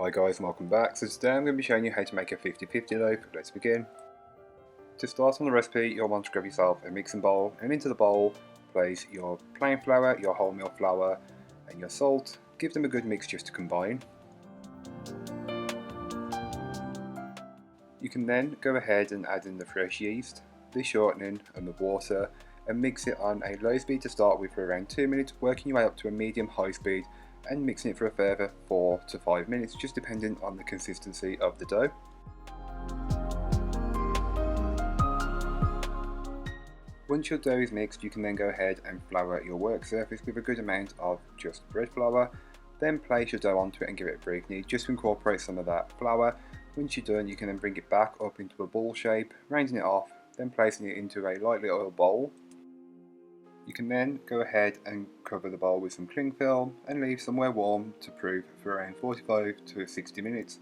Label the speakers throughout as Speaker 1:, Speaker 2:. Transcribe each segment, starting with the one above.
Speaker 1: Hi guys and welcome back. So today I'm going to be showing you how to make a 50-50 loaf. Let's begin. To start on the recipe, you'll want to grab yourself a mixing bowl, and into the bowl place your plain flour, your wholemeal flour and your salt. Give them a good mix just to combine. You can then go ahead and add in the fresh yeast, the shortening and the water, and mix it on a low speed to start with for around 2 minutes, working your way up to a medium-high speed and mixing it for a further 4 to 5 minutes, just depending on the consistency of the dough. Once your dough is mixed, you can then go ahead and flour your work surface with a good amount of just bread flour. Then place your dough onto it and give it a brief knead just to incorporate some of that flour. Once you're done, you can then bring it back up into a ball shape, rounding it off, then placing it into a lightly oiled bowl. You can then go ahead and cover the bowl with some cling film and leave somewhere warm to proof for around 45 to 60 minutes.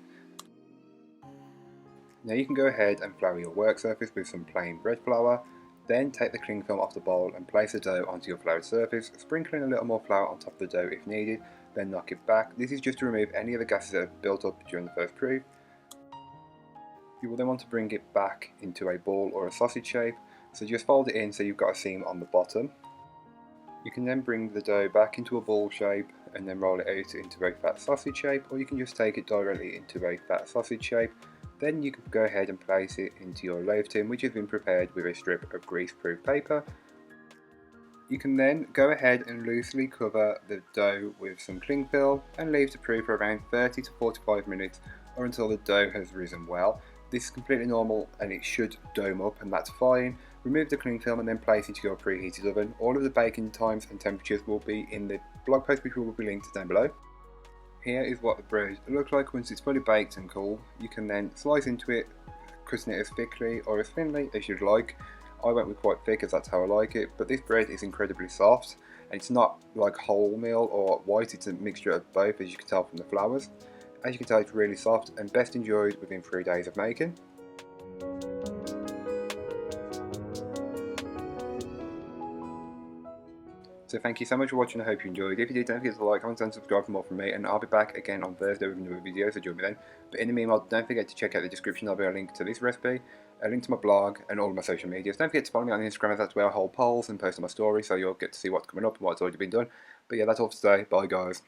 Speaker 1: Now you can go ahead and flour your work surface with some plain bread flour, then take the cling film off the bowl and place the dough onto your floured surface, sprinkling a little more flour on top of the dough if needed, then knock it back. This is just to remove any of the gases that have built up during the first proof. You will then want to bring it back into a ball or a sausage shape, so just fold it in so you've got a seam on the bottom. You can then bring the dough back into a ball shape and then roll it out into a fat sausage shape, or you can just take it directly into a fat sausage shape. Then you can go ahead and place it into your loaf tin, which has been prepared with a strip of grease-proof paper. You can then go ahead and loosely cover the dough with some cling film and leave to proof for around 30 to 45 minutes, or until the dough has risen well. This is completely normal and it should dome up, and that's fine. Remove the cling film and then place it into your preheated oven. All of the baking times and temperatures will be in the blog post, which will be linked down below. Here is what the bread looks like once it's fully baked and cool. You can then slice into it, cutting it as thickly or as thinly as you'd like. I went with quite thick as that's how I like it, but this bread is incredibly soft, and it's not like wholemeal or white, it's a mixture of both, as you can tell from the flours. As you can tell, it's really soft and best enjoyed within 3 days of making. So thank you so much for watching. I hope you enjoyed. If you did, don't forget to like, comment and subscribe for more from me, and I'll be back again on Thursday with another video, so join me then. But in the meanwhile, don't forget to check out the description. There'll be a link to this recipe, a link to my blog and all of my social medias. Don't forget to follow me on Instagram, as that's where I hold polls and post on my story, so you'll get to see what's coming up and what's already been done. But yeah, that's all for today. Bye guys.